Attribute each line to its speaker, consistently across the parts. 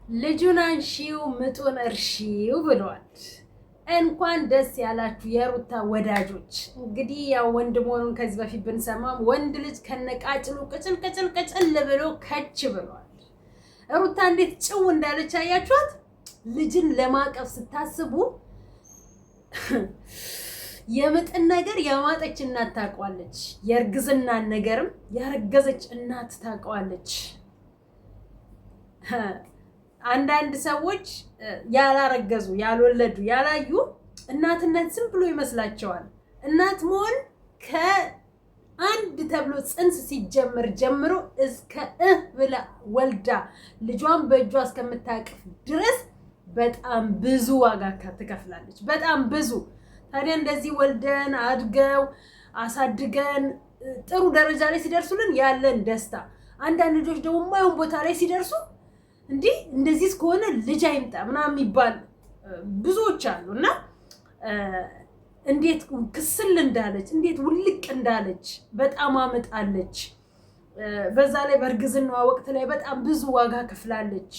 Speaker 1: ልጁን አንሺው ምጡን እርሺው ብለዋል። እንኳን ደስ ያላችሁ የሩታ ወዳጆች። እንግዲህ ያው ወንድ መሆኑን ከዚህ በፊት ብንሰማም ወንድ ልጅ ከነቃጭሉ ቅጭል ቅጭል ቅጭል ብሎ ከች ብለዋል። ሩታ እንዴት ጭው እንዳለች አያችኋት? ልጅን ለማቀፍ ስታስቡ የምጥን ነገር ያማጠች እናት ታውቀዋለች፣ የእርግዝናን ነገርም ያረገዘች እናት ታውቀዋለች። አንዳንድ ሰዎች ያላረገዙ ያልወለዱ ያላዩ እናትነት ዝም ብሎ ይመስላቸዋል። እናት መሆን ከአንድ ተብሎ ጽንስ ሲጀምር ጀምሮ እስከ ብላ ወልዳ ልጇን በእጇ እስከምታቅፍ ድረስ በጣም ብዙ ዋጋ ትከፍላለች። በጣም ብዙ። ታዲያ እንደዚህ ወልደን አድገው አሳድገን ጥሩ ደረጃ ላይ ሲደርሱልን ያለን ደስታ፣ አንዳንድ ልጆች ደግሞ የማይሆን ቦታ ላይ ሲደርሱ እንዲህ እንደዚህ እስከሆነ ልጅ አይምጣ ምናምን የሚባል ብዙዎች አሉ። እና እንዴት ክስል እንዳለች እንዴት ውልቅ እንዳለች በጣም አመጣለች። በዛ ላይ በእርግዝናዋ ወቅት ላይ በጣም ብዙ ዋጋ ከፍላለች።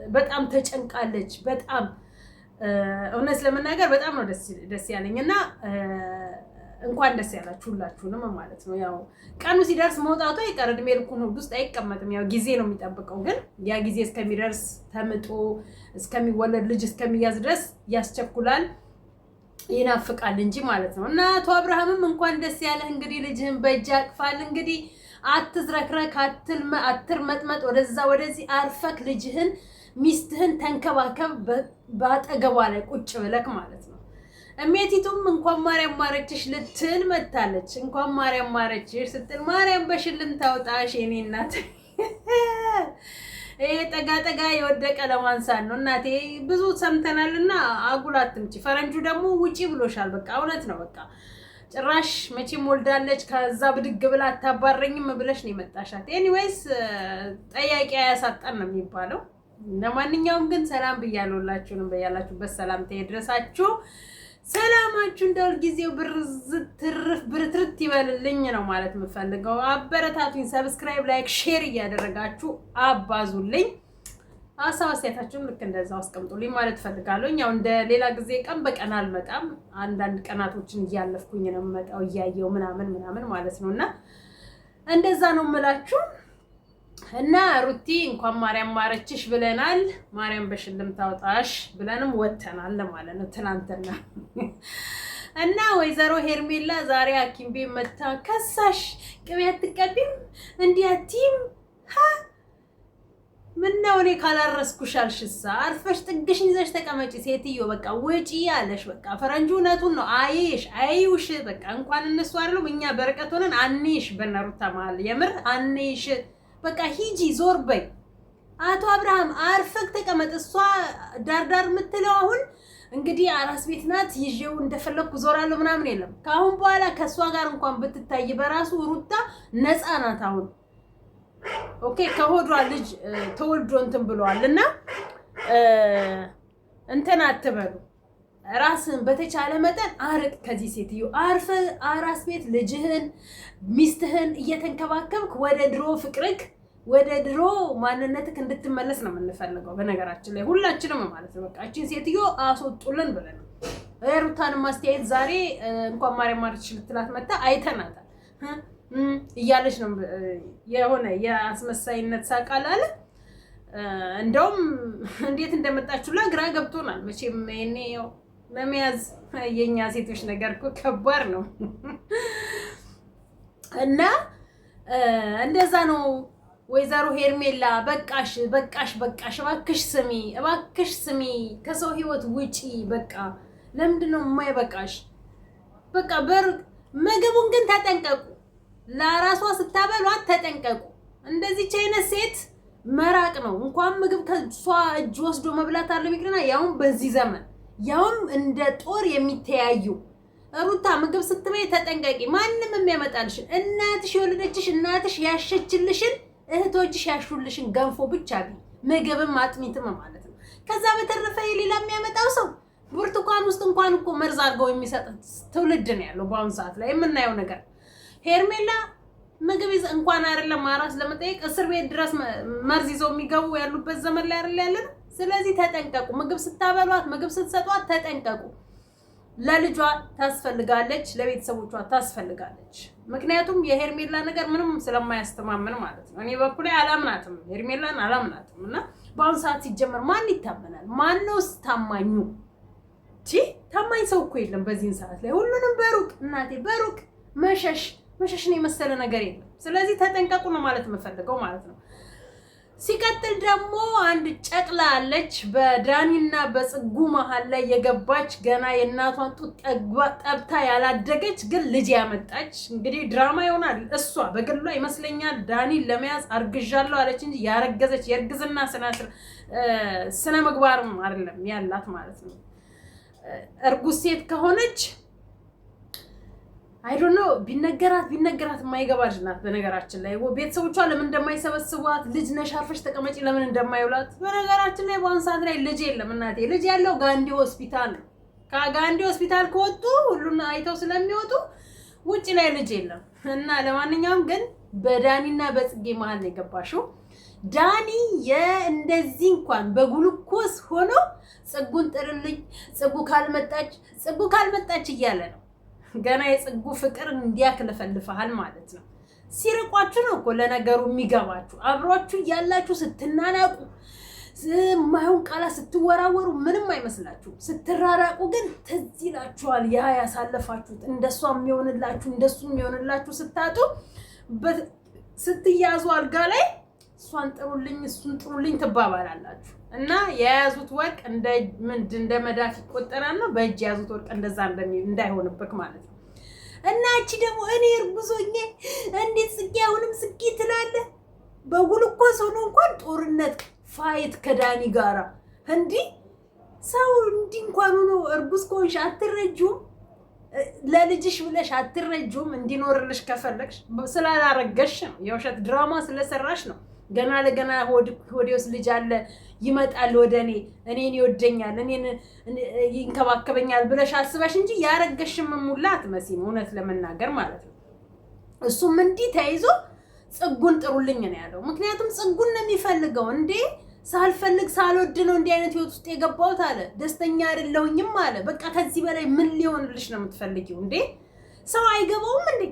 Speaker 1: በጣም ተጨንቃለች። በጣም እውነት ለመናገር በጣም ነው ደስ ያለኝ እና እንኳን ደስ ያላችሁ ሁላችሁንም ማለት ነው። ያው ቀኑ ሲደርስ መውጣቱ አይቀር፣ እድሜ ልኩን ሆድ ውስጥ አይቀመጥም። ያው ጊዜ ነው የሚጠብቀው። ግን ያ ጊዜ እስከሚደርስ ተምጦ እስከሚወለድ ልጅ እስከሚያዝ ድረስ ያስቸኩላል፣ ይናፍቃል እንጂ ማለት ነው። እና አቶ አብርሃምም እንኳን ደስ ያለህ። እንግዲህ ልጅህን በእጅ አቅፋል። እንግዲህ አትዝረክረክ፣ አትርመጥመጥ፣ ወደዛ ወደዚህ አርፈክ ልጅህን ሚስትህን ተንከባከብ፣ ባጠገቧ ላይ ቁጭ ብለክ ማለት ነው። እሜቲቱም እንኳን ማርያም ማረችሽ ልትል መታለች። እንኳን ማርያም ማረችሽ ስትል ማርያም በሽልም ታውጣሽ የኔ እናት። ይሄ ጠጋ ጠጋ የወደቀ ለማንሳት ነው እናቴ። ብዙ ሰምተናልና አጉላት ትምጪ። ፈረንጁ ደግሞ ውጪ ብሎሻል። በቃ እውነት ነው። በቃ ጭራሽ መቼም ወልዳለች ከዛ ብድግ ብላ አታባረኝም ብለሽ ነው የመጣሻት። ኤኒዌይስ ጠያቂ አያሳጣን ነው የሚባለው። ለማንኛውም ግን ሰላም ብያለሁላችሁንም በያላችሁበት ሰላምታ ይድረሳችሁ። ሰላማችሁ እንደው ጊዜው ብርትርት ይበልልኝ ነው ማለት የምፈልገው። አበረታቱኝ። ሰብስክራይብ፣ ላይክ፣ ሼር እያደረጋችሁ አባዙልኝ። ሀሳብ አስተያየታችሁን ልክ እንደዛው አስቀምጡልኝ ማለት ፈልጋለሁ። ያው እንደ ሌላ ጊዜ ቀን በቀን አልመጣም። አንዳንድ ቀናቶችን እያለፍኩኝ ነው የምመጣው እያየው ምናምን ማለት ነውና እንደዛ ነው የምላችሁ። እና ሩቲ እንኳን ማርያም ማረችሽ ብለናል። ማርያም በሽልም ታውጣሽ ብለንም ወተናል ማለት ነው ትናንትና። እና ወይዘሮ ሄርሜላ ዛሬ ሐኪም ቤት መታ ከሳሽ ቅቤ አትቀቢም እንዲያቲም ምነው እኔ ካላረስኩሽ አልሽሳ አርፈሽ ጥግሽን ይዘሽ ተቀመጪ ሴትዮ፣ በቃ ወጪ ያለሽ። በቃ ፈረንጁ እውነቱን ነው። አይውሽ በቃ እንኳን እነሱ አይደሉም እኛ በርቀት ሆነን አንይሽ በነሩታ መሀል የምር አንይሽ። በቃ ሂጂ ዞር በይ። አቶ አብርሃም አርፈክ ተቀመጥ። እሷ ዳርዳር የምትለው አሁን እንግዲህ አራስ ቤት ናት፣ ይዤው እንደፈለኩ ዞራለሁ ምናምን የለም። ከአሁን በኋላ ከእሷ ጋር እንኳን ብትታይ በራሱ ሩታ ነፃ ናት አሁን። ኦኬ ከሆዷ ልጅ ተወልዶ እንትን ብለዋል። እና እንትን አትበሉ። ራስን በተቻለ መጠን አርቅ ከዚህ ሴትዮ። አርፈ አራስ ቤት ልጅህን ሚስትህን እየተንከባከብክ ወደ ድሮ ፍቅርክ ወደ ድሮ ማንነትክ እንድትመለስ ነው የምንፈልገው። በነገራችን ላይ ሁላችንም ማለት ነው። በቃ እቺን ሴትዮ አስወጡልን ብለን ነው። ሩታን ማስተያየት ዛሬ እንኳን ማርያም ማረችሽ ልትላት መጣ አይተናታል እያለች ነው የሆነ የአስመሳይነት ሳቃል አለ። እንደውም እንዴት እንደመጣችሁላ ግራ ገብቶናል። መቼም እኔ ለመያዝ የኛ ሴቶች ነገር እኮ ከባድ ነው። እና እንደዛ ነው። ወይዘሮ ሄርሜላ በቃሽ በቃሽ በቃሽ፣ እባክሽ ስሚ፣ ከሰው ህይወት ውጪ። በቃ ለምንድን ነው የማይበቃሽ? በቃ ምግቡን ግን ተጠንቀቁ። ለራሷ ስታበሏት ተጠንቀቁ። እንደዚህ አይነት ሴት መራቅ ነው። እንኳን ምግብ ከሷ እጅ ወስዶ መብላት አለ ቢቅርና ያውም በዚህ ዘመን ያውም እንደ ጦር የሚተያዩ። ሩታ ምግብ ስትበይ ተጠንቀቂ። ማንም የሚያመጣልሽን እናትሽ የወለደችሽ እናትሽ ያሸችልሽን እህቶችሽ ያሹልሽን ገንፎ ብቻ ምግብም አጥሚትም ማለት ነው። ከዛ በተረፈ ሌላ የሚያመጣው ሰው ብርቱካን ውስጥ እንኳን እኮ መርዝ አድርገው የሚሰጥ ትውልድ ነው ያለው በአሁኑ ሰዓት ላይ የምናየው ነገር። ሄርሜላ ምግብ እንኳን አይደለም አራስ ለመጠየቅ እስር ቤት ድረስ መርዝ ይዘው የሚገቡ ያሉበት ዘመን ላይ አይደል ያለን። ስለዚህ ተጠንቀቁ። ምግብ ስታበሏት፣ ምግብ ስትሰጧት ተጠንቀቁ። ለልጇ ታስፈልጋለች፣ ለቤተሰቦቿ ታስፈልጋለች። ምክንያቱም የሄርሜላ ነገር ምንም ስለማያስተማምን ማለት ነው። እኔ በኩል አላምናትም፣ ሄርሜላን አላምናትም። እና በአሁኑ ሰዓት ሲጀመር ማን ይታመናል? ማነውስ ታማኙ? ታማኝ ሰው እኮ የለም በዚህን ሰዓት ላይ። ሁሉንም በሩቅ እናቴ በሩቅ መሸሽን የመሰለ ነገር የለም። ስለዚህ ተጠንቀቁ ነው ማለት የምፈልገው ማለት ነው። ሲቀጥል ደግሞ አንድ ጨቅላ አለች በዳኒና በጽጉ መሀል ላይ የገባች ገና የእናቷን ጡት ጠብታ ያላደገች ግን ልጅ ያመጣች። እንግዲህ ድራማ ይሆናል። እሷ በግሏ ይመስለኛል ዳኒን ለመያዝ አርግዣለሁ አለች እንጂ ያረገዘች የእርግዝና ስነ ምግባርም አይደለም ያላት ማለት ነው። እርጉዝ ሴት ከሆነች አይ ዶንት ኖ ቢነገራት የማይገባ ልጅ ናት። በነገራችን ላይ ቤተሰቦቿ ለምን እንደማይሰበስቧት ልጅ ነሽ አርፈሽ ተቀመጪ ለምን እንደማይውላት። በነገራችን ላይ በአሁኑ ሰዓት ላይ ልጅ የለም እናቴ። ልጅ ያለው ጋንዲ ሆስፒታል ነው። ከጋንዲ ሆስፒታል ከወጡ ሁሉን አይተው ስለሚወጡ ውጭ ላይ ልጅ የለም። እና ለማንኛውም ግን በዳኒና በጽጌ መሀል ነው የገባሽው። ዳኒ እንደዚህ እንኳን በግሉኮስ ሆኖ ጽጉን ጥርልኝ፣ ጽጉ ካልመጣች እያለ ነው። ገና የጽጉ ፍቅር እንዲያክለፈልፈሃል ማለት ነው። ሲርቋችሁ ነው እኮ ለነገሩ የሚገባችሁ። አብሯችሁ እያላችሁ ስትናናቁ ማይሆን ቃላት ስትወራወሩ ምንም አይመስላችሁ። ስትራራቁ ግን ትዝ ይላችኋል ያ ያሳለፋችሁት። እንደሷ የሚሆንላችሁ እንደሱ የሚሆንላችሁ ስታጡ ስትያዙ አልጋ ላይ እሷን ጥሩልኝ እሱን ጥሩልኝ ትባባላላችሁ። እና የያዙት ወርቅ እንደ መዳፍ ይቆጠራል ነው። በእጅ የያዙት ወርቅ እንደዛ እንዳይሆንብክ ማለት ነው። እና እቺ ደግሞ እኔ እርጉዞኜ እንዴት ጽጌ አሁንም ጽጌ ትላለህ? በግሉኮስ ሆኖ እንኳን ጦርነት ፋይት ከዳኒ ጋራ እንዲህ ሰው እንዲህ እንኳን ሆኖ እርጉዝ ከሆንሽ አትረጁም? ለልጅሽ ብለሽ አትረጁም? እንዲኖርልሽ ከፈለግሽ ስላላረገሽ ነው። የውሸት ድራማ ስለሰራሽ ነው። ገና ለገና ሆዴ ውስጥ ልጅ አለ ይመጣል ወደ እኔን ይወደኛል እኔን ይንከባከበኛል ብለሽ አስበሽ እንጂ ያረገሽም ሙላ አትመሲም። እውነት ለመናገር ማለት ነው። እሱም እንዲህ ተይዞ ጽጉን ጥሩልኝ ነው ያለው። ምክንያቱም ጽጉን ነው የሚፈልገው። እንዴ ሳልፈልግ ሳልወድ ነው እንዲህ አይነት ህይወት ውስጥ የገባሁት አለ። ደስተኛ አይደለሁኝም አለ። በቃ ከዚህ በላይ ምን ሊሆንልሽ ነው የምትፈልጊው? እንዴ ሰው አይገባውም እንዴ?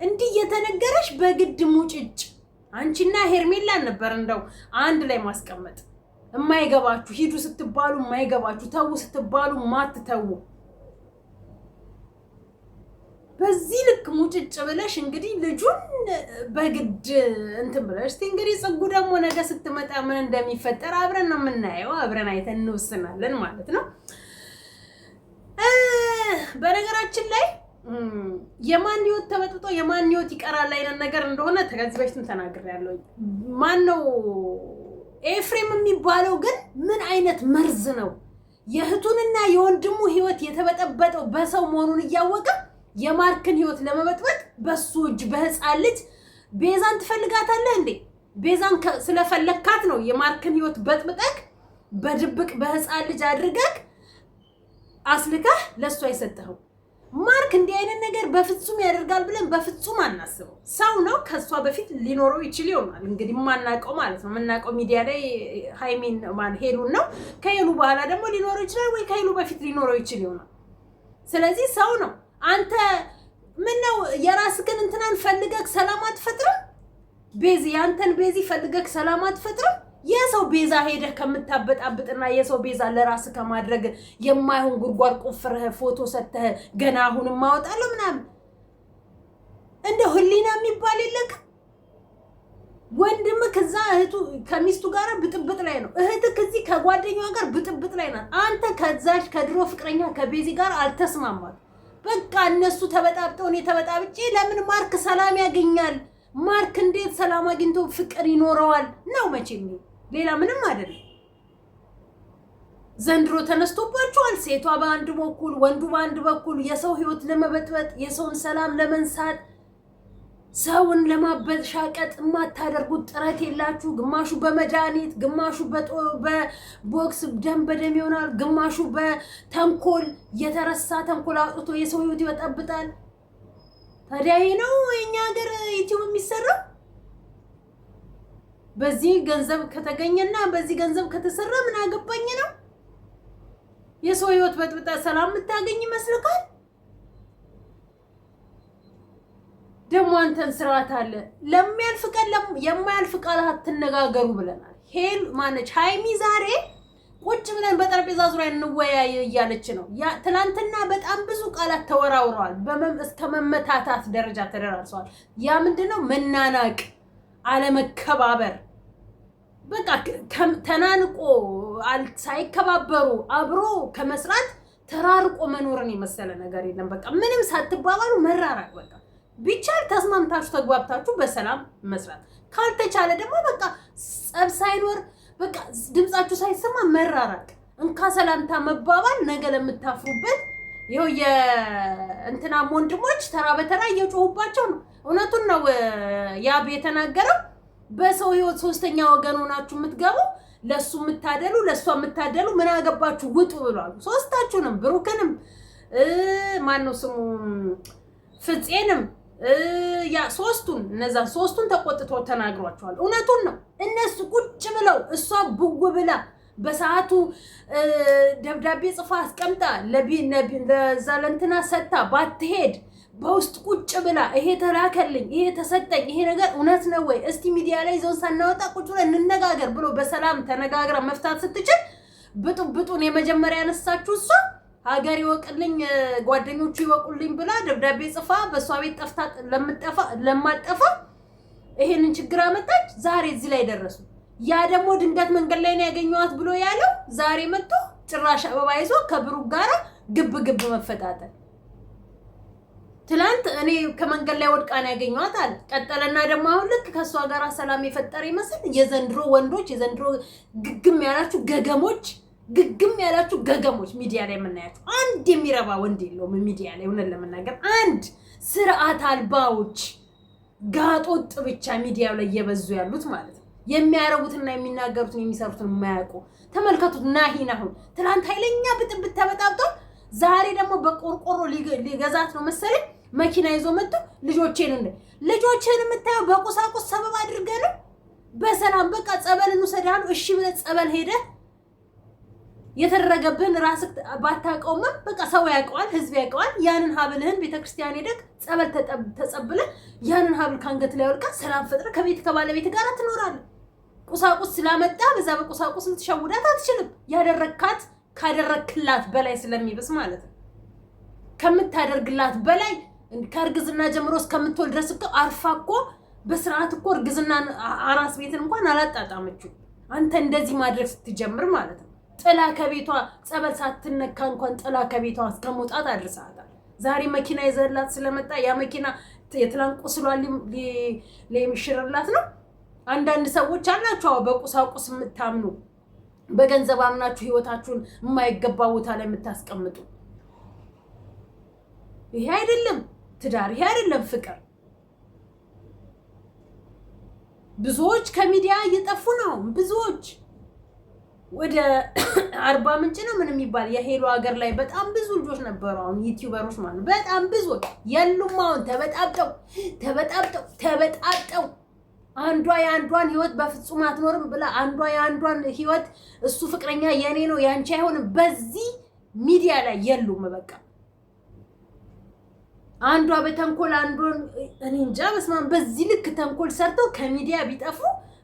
Speaker 1: እንዲህ እየተነገረሽ በግድ ሙጭጭ አንቺና ሄርሜላን ነበር እንደው አንድ ላይ ማስቀመጥ። የማይገባችሁ ሂዱ ስትባሉ የማይገባችሁ፣ ተው ስትባሉ ማትተው፣ በዚህ ልክ ሙጭጭ ብለሽ እንግዲህ ልጁን በግድ እንትን ብለሽ እንግዲህ ጽጉ ደግሞ ነገ ስትመጣ ምን እንደሚፈጠር አብረን ነው የምናየው። አብረን አይተን እንወስናለን ማለት ነው። በነገራችን ላይ የማን ህይወት ተበጥጦ የማን ህይወት ይቀራል አይነት ነገር እንደሆነ ከዚህ በፊትም ተናግሬያለሁ። ማን ነው ኤፍሬም የሚባለው ግን ምን አይነት መርዝ ነው? የእህቱንና የወንድሙ ህይወት የተበጠበጠው በሰው መሆኑን እያወቀ የማርክን ህይወት ለመበጥበጥ በሱ እጅ በህፃን ልጅ ቤዛን ትፈልጋታለህ እንዴ? ቤዛን ስለፈለካት ነው የማርክን ህይወት በጥብጠክ በድብቅ በህፃን ልጅ አድርገክ አስልከህ ለሱ አይሰጠው። ማርክ እንዲህ አይነት ነገር በፍጹም ያደርጋል ብለን በፍጹም አናስበው። ሰው ነው፣ ከሷ በፊት ሊኖረው ይችል ይሆናል እንግዲህ ማናቀው ማለት ነው። የምናቀው ሚዲያ ላይ ሃይሚን ሄሉን ነው። ከሄሉ በኋላ ደግሞ ሊኖረው ይችላል ወይ ከሄሉ በፊት ሊኖረው ይችል ይሆናል። ስለዚህ ሰው ነው። አንተ ምን ነው የራስህን እንትናን ፈልገህ ሰላም አትፈጥርም? ቤዚ ያንተን ቤዚ ፈልገህ ሰላም አትፈጥርም? የሰው ቤዛ ሄደህ ከምታበጣብጥና የሰው ቤዛ ለራስህ ከማድረግ የማይሆን ጉርጓድ ቆፍረህ ፎቶ ሰተህ ገና አሁንም ማወጣለሁ ምናምን እንደ ህሊና የሚባል የለክ። ወንድምህ ከዛ እህቱ ከሚስቱ ጋር ብጥብጥ ላይ ነው። እህትህ ከዚህ ከጓደኛዋ ጋር ብጥብጥ ላይ ናት። አንተ ከዛሽ ከድሮ ፍቅረኛ ከቤዚ ጋር አልተስማማት። በቃ እነሱ ተበጣብጠው እኔ ተበጣብጬ ለምን ማርክ ሰላም ያገኛል? ማርክ እንዴት ሰላም አግኝቶ ፍቅር ይኖረዋል ነው? መቼም ሌላ ምንም አይደለም። ዘንድሮ ተነስቶባቸዋል። ሴቷ በአንድ በኩል ወንዱ በአንድ በኩል የሰው ህይወት ለመበጥበጥ የሰውን ሰላም ለመንሳት ሰውን ለማበሻቀጥ የማታደርጉት ጥረት የላችሁ። ግማሹ በመድኃኒት፣ ግማሹ በቦክስ ደም በደም ይሆናል፣ ግማሹ በተንኮል የተረሳ ተንኮል አውጥቶ የሰው ህይወት ይበጠብጣል። ታዲያ ይሄ ነው የኛ ሀገር ዩቲዩብ የሚሰራው? በዚህ ገንዘብ ከተገኘና በዚህ ገንዘብ ከተሰራ ምን አገባኝ ነው? የሰው ህይወት በጥብጣ ሰላም የምታገኝ ይመስልካል? ደግሞ አንተን ስርዓት አለ። ለሚያልፍ ቀን የማያልፍ ቃል አትነጋገሩ ብለናል። ሄል ማነች ሃይሚ ዛሬ ቁጭ ብለን በጠረጴዛ ዙሪያ እንወያይ እያለች ነው። ትናንትና በጣም ብዙ ቃላት ተወራውረዋል። እስከ መመታታት ደረጃ ተደራርሰዋል። ያ ምንድነው? መናናቅ፣ አለመከባበር፣ በቃ ተናንቆ ሳይከባበሩ አብሮ ከመስራት ተራርቆ መኖርን የመሰለ ነገር የለም። በቃ ምንም ሳትባባሉ መራራቅ። በቃ ቢቻል ተስማምታችሁ ተግባብታችሁ በሰላም መስራት፣ ካልተቻለ ደግሞ በቃ ጸብ ሳይኖር በቃ ድምጻችሁ ሳይሰማ መራራቅ፣ እንካ ሰላምታ መባባል ነገ ለምታፍሩበት። ይኸው የእንትናም ወንድሞች ተራ በተራ እየጮሁባቸው ነው። እውነቱን ነው ያብ የተናገረው። በሰው ህይወት ሶስተኛ ወገን ሆናችሁ የምትገቡ ለሱ የምታደሉ ለሷ የምታደሉ ምን አገባችሁ ውጡ ብሏል። ሶስታችሁንም ብሩክንም ማነው ስሙ ፍፄንም ያ ሶስቱን ተቆጥቶ ተናግሯቸዋል። እውነቱን ነው። እነሱ ቁጭ ብለው እሷ ብጉ ብላ በሰዓቱ ደብዳቤ ጽፋ አስቀምጣ ለዛለንትና ሰጣ ባትሄድ በውስጥ ቁጭ ብላ ይሄ ተላከልኝ፣ ይሄ ተሰጠኝ፣ ይሄ ነገር እውነት ነው ወይ እስቲ ሚዲያ ላይ ይዘውን ሳናወጣ ቁጭ ብለን እንነጋገር ብሎ በሰላም ተነጋግራ መፍታት ስትችል ብጡን የመጀመሪያ ያነሳችሁ እሷ ሀገር ይወቅልኝ ጓደኞቹ ይወቁልኝ ብላ ደብዳቤ ጽፋ በሷ ቤት ጠፍታ ለማጠፋ ይሄንን ችግር አመጣች። ዛሬ እዚህ ላይ ደረሱ። ያ ደግሞ ድንገት መንገድ ላይ ነው ያገኘዋት ብሎ ያለው ዛሬ መጥቶ ጭራሽ አበባ ይዞ ከብሩክ ጋር ግብ መፈጣጠር። ትላንት እኔ ከመንገድ ላይ ወድቃ ነው ያገኘዋት አለ። ቀጠለና ደግሞ አሁን ልክ ከሷ ጋር ሰላም የፈጠረ ይመስል የዘንድሮ ወንዶች የዘንድሮ ግግም ያላችሁ ገገሞች ሚዲያ ላይ የምናያቸው አንድ የሚረባ ወንድ የለውም። ሚዲያ ላይ ሆነን ለመናገር አንድ ስርዓት አልባዎች ጋጦጥ ብቻ ሚዲያው ላይ እየበዙ ያሉት ማለት ነው። የሚያረጉትና የሚናገሩትን የሚሰሩትን የማያውቁ ተመልከቱት። ናሂን አሁን ትናንት ኃይለኛ ብጥብጥ ተበጣብጦ ዛሬ ደግሞ በቆርቆሮ ሊገዛት ነው መሰለኝ መኪና ይዞ መጥቶ ልጆችን የምታየው በቁሳቁስ ሰበብ አድርገህ ነው። በሰላም በቃ ጸበል እንውሰዳሉ። እሺ ብለህ ጸበል ሄደህ የተደረገብህን ራስህ ባታውቀውም በቃ ሰው ያውቀዋል፣ ህዝብ ያውቀዋል። ያንን ሀብልህን ቤተክርስቲያን ሄደህ ጸበል ተጸብለህ ያንን ሀብል ካንገት ላይ ወልቀህ ሰላም ፈጥረህ ከቤት ከባለቤት ጋር ትኖራለህ። ቁሳቁስ ስላመጣ በዛ በቁሳቁስ ልትሸውዳት አትችልም። ካደረክላት በላይ ስለሚብስ ማለት ነው። ከምታደርግላት በላይ ከእርግዝና ጀምሮ እስከምትወልድ ድረስ እኮ አርፋ እኮ በስርዓት እኮ እርግዝና አራስ ቤትን እንኳን አላጣጣመችው። አንተ እንደዚህ ማድረግ ስትጀምር ማለት ነው። ጥላ ከቤቷ ጸበል ሳትነካ እንኳን ጥላ ከቤቷ እስከመውጣት አድርሳታል። ዛሬ መኪና ይዘላት ስለመጣ ያ መኪና የትላንት ቁስሏን ሊሽርላት ነው። አንዳንድ ሰዎች አላችሁ በቁሳቁስ የምታምኑ በገንዘብ አምናችሁ ህይወታችሁን የማይገባ ቦታ ላይ የምታስቀምጡ። ይሄ አይደለም ትዳር፣ ይሄ አይደለም ፍቅር። ብዙዎች ከሚዲያ እየጠፉ ነው። ብዙዎች ወደ 40 ምንጭ ነው ምን የሚባል የሄሎ ሀገር ላይ በጣም ብዙ ልጆች ነበሩ። አሁን ዩቲዩበሮች ማለት በጣም ብዙዎች የሉም። አሁን ተበጣብጠው አንዷ የአንዷን ህይወት በፍጹም አትኖርም ብላ አንዷ የአንዷን ህይወት እሱ ፍቅረኛ የኔ ነው ያንቺ አይሆንም በዚህ ሚዲያ ላይ የሉም። በቃ አንዷ በተንኮል አንዷን እኔ እንጃ በስማም በዚህ ልክ ተንኮል ሰርተው ከሚዲያ ቢጠፉ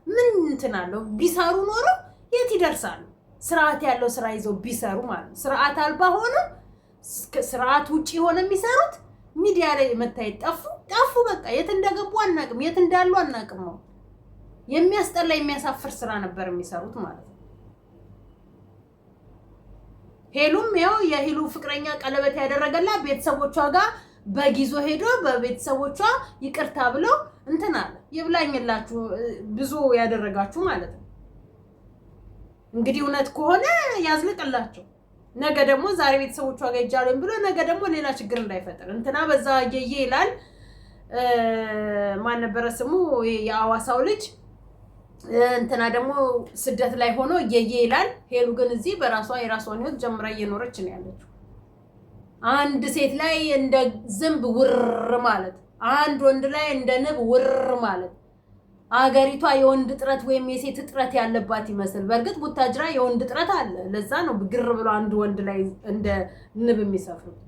Speaker 1: ምን እንትን አለው? ቢሰሩ ኖሮ የት ይደርሳሉ? ስርዓት ያለው ስራ ይዘው ቢሰሩ ማለት ነው። ስርዓት አልባ ሆኖ ስርዓት ውጪ ሆነ የሚሰሩት ሚዲያ ላይ መታየት ጠፉ። በቃ የት እንደገቡ አናቅም፣ የት እንዳሉ አናቅም ነው። የሚያስጠላ የሚያሳፍር ስራ ነበር የሚሰሩት ማለት ነው። ሄሉም ያው የሄሉ ፍቅረኛ ቀለበት ያደረገላት ቤተሰቦቿ ጋር በጊዞ ሄዶ በቤተሰቦቿ ይቅርታ ብለው እንትን አለ። ይብላኝላችሁ ብዙ ያደረጋችሁ ማለት ነው። እንግዲህ እውነት ከሆነ ያዝልቅላቸው። ነገ ደግሞ ዛሬ ቤተሰቦቿ ጋር ይጃለን ብሎ ነገ ደግሞ ሌላ ችግር እንዳይፈጠር እንትና በዛ የየ ይላል። ማን ነበረ ስሙ የአዋሳው ልጅ እንትና ደግሞ ስደት ላይ ሆኖ የየ ይላል። ሄሉ ግን እዚህ የራሷን ህይወት ጀምራ እየኖረች ነው ያለችው። አንድ ሴት ላይ እንደ ዝንብ ውር ማለት፣ አንድ ወንድ ላይ እንደ ንብ ውር ማለት አገሪቷ የወንድ እጥረት ወይም የሴት እጥረት ያለባት ይመስል። በእርግጥ ቡታጅራ የወንድ እጥረት አለ። ለዛ ነው ግር ብሎ አንድ ወንድ ላይ እንደ ንብ የሚሰፍሩት።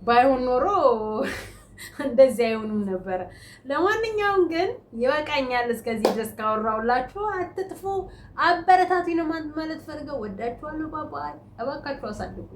Speaker 1: ባይሆን ኖሮ እንደዚህ አይሆኑም ነበረ። ለማንኛውም ግን ይበቃኛል። እስከዚህ ድረስ ካወራሁላችሁ አትጥፉ፣ አበረታቱኝ ነው ማለት ፈልገው። ወዳችኋለሁ። ባባይ። እባካችሁ አሳድጉ።